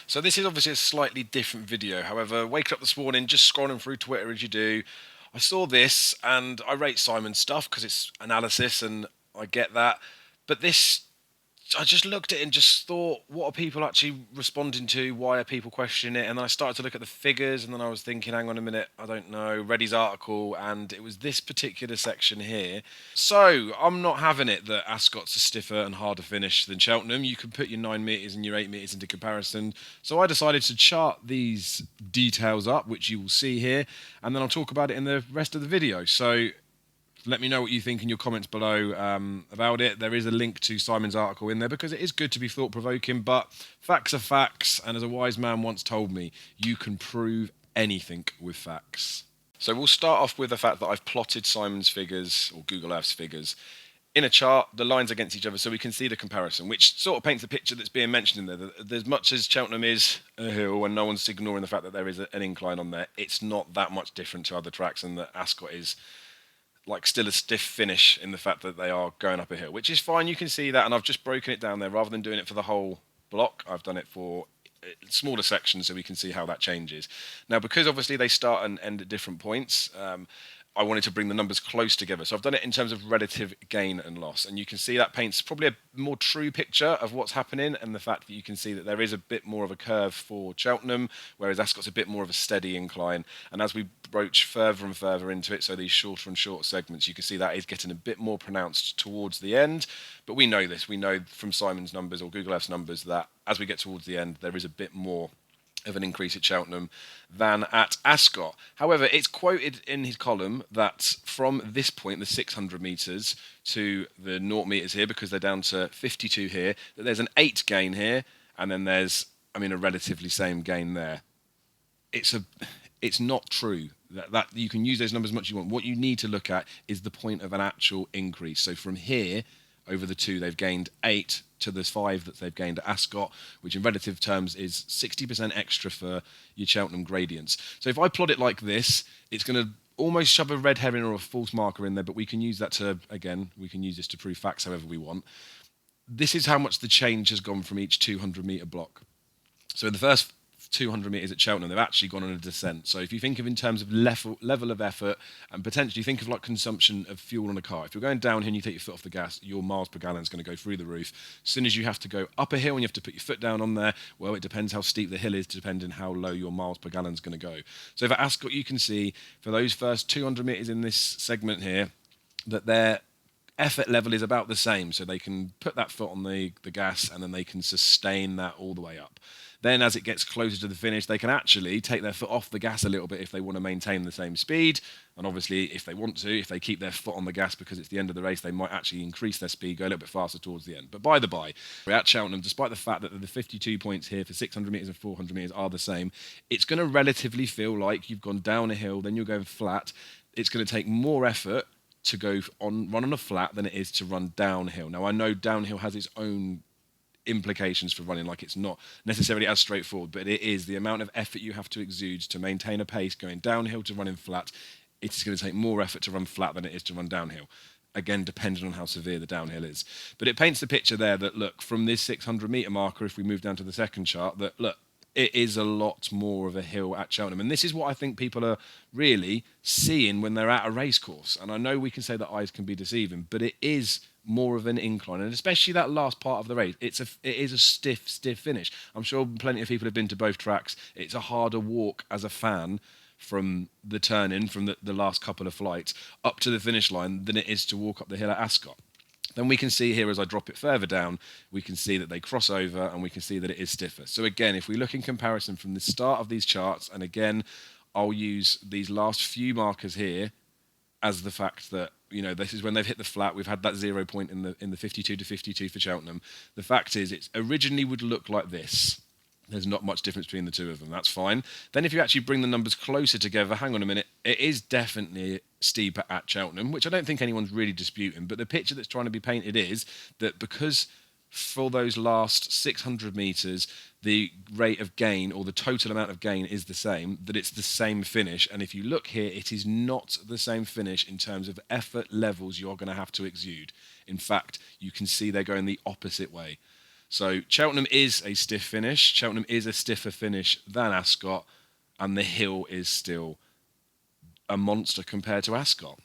So this is obviously a slightly different video. However, waking up this morning, just scrolling through Twitter as you do, I saw this and I rate Simon's stuff because it's analysis and I get that. But this, I just looked at it and just thought, what are people actually responding to? Why are people questioning it? And then I started to look at the figures and then I was thinking, hang on a minute, I don't know, read his article and it was this particular section here. So I'm not having it that Ascot's a stiffer and harder finish than Cheltenham. You can put your 9 metres and your 8 metres into comparison. So I decided to chart these details up, which you will see here, and then I'll talk about it in the rest of the video. So let me know what you think in your comments below about it. There is a link to Simon's article in there because it is good to be thought-provoking, but facts are facts, and as a wise man once told me, you can prove anything with facts. So we'll start off with the fact that I've plotted Simon's figures, or Google Earth's figures, in a chart, the lines against each other, so we can see the comparison, which sort of paints the picture that's being mentioned in there. That as much as Cheltenham is a hill, and no one's ignoring the fact that there is an incline on there, it's not that much different to other tracks, and that Ascot is like still a stiff finish in the fact that they are going up a hill, which is fine. You can see that, and I've just broken it down there rather than doing it for the whole block. I've done it for smaller sections so we can see how that changes. Now, because obviously they start and end at different points, I wanted to bring the numbers close together. So I've done it in terms of relative gain and loss. And you can see that paints probably a more true picture of what's happening, and the fact that you can see that there is a bit more of a curve for Cheltenham, whereas Ascot's a bit more of a steady incline. And as we broach further and further into it, so these shorter and shorter segments, you can see that is getting a bit more pronounced towards the end. But we know this. We know from Simon's numbers or Google Earth's numbers that as we get towards the end, there is a bit more of an increase at Cheltenham than at Ascot. However, it's quoted in his column that from this point, the 600 metres to the 0 metres here, because they're down to 52 here, that there's an 8 gain here, and then there's, a relatively same gain there. It's not true. That you can use those numbers as much as you want. What you need to look at is the point of an actual increase. So from here, over the 2, they've gained 8 to the 5 that they've gained at Ascot, which in relative terms is 60% extra for your Cheltenham gradients. So if I plot it like this, it's going to almost shove a red herring or a false marker in there, but we can use that to, again, we can use this to prove facts however we want. This is how much the change has gone from each 200 metre block. So in the first 200 metres at Cheltenham, they've actually gone on a descent. So if you think of in terms of level of effort, and potentially think of like consumption of fuel on a car. If you're going downhill and you take your foot off the gas, your miles per gallon is going to go through the roof. As soon as you have to go up a hill and you have to put your foot down on there, well, it depends how steep the hill is, depending how low your miles per gallon is going to go. So for Ascot, you can see for those first 200 metres in this segment here, that their effort level is about the same. So they can put that foot on the gas and then they can sustain that all the way up. Then as it gets closer to the finish, they can actually take their foot off the gas a little bit if they want to maintain the same speed. And obviously, if they want to, if they keep their foot on the gas because it's the end of the race, they might actually increase their speed, go a little bit faster towards the end. But by the by, we're at Cheltenham, despite the fact that the 52 points here for 600 metres and 400 metres are the same, it's going to relatively feel like you've gone down a hill, then you're going flat. It's going to take more effort to run on a flat than it is to run downhill. Now, I know downhill has its own implications for running, like it's not necessarily as straightforward, but it is the amount of effort you have to exude to maintain a pace going downhill to running flat. It is going to take more effort to run flat than it is to run downhill. Again, depending on how severe the downhill is. But it paints the picture there that, look, from this 600 metre marker, if we move down to the second chart, that, look, it is a lot more of a hill at Cheltenham. And this is what I think people are really seeing when they're at a racecourse. And I know we can say that eyes can be deceiving, but it is more of an incline, and especially that last part of the race, it is a stiff finish. I'm sure plenty of people have been to both tracks. It's a harder walk as a fan from the turn-in, from the last couple of flights, up to the finish line than it is to walk up the hill at Ascot. Then we can see here, as I drop it further down, we can see that they cross over and we can see that it is stiffer. So again, if we look in comparison from the start of these charts, and again, I'll use these last few markers here as the fact that, this is when they've hit the flat. We've had that 0 point in the 52 to 52 for Cheltenham. The fact is, it originally would look like this. There's not much difference between the two of them. That's fine. Then if you actually bring the numbers closer together, hang on a minute, it is definitely steeper at Cheltenham, which I don't think anyone's really disputing. But the picture that's trying to be painted is that because for those last 600 metres, the rate of gain or the total amount of gain is the same, that it's the same finish. And if you look here, it is not the same finish in terms of effort levels you're going to have to exude. In fact, you can see they're going the opposite way. So Cheltenham is a stiff finish. Cheltenham is a stiffer finish than Ascot, and the hill is still a monster compared to Ascot.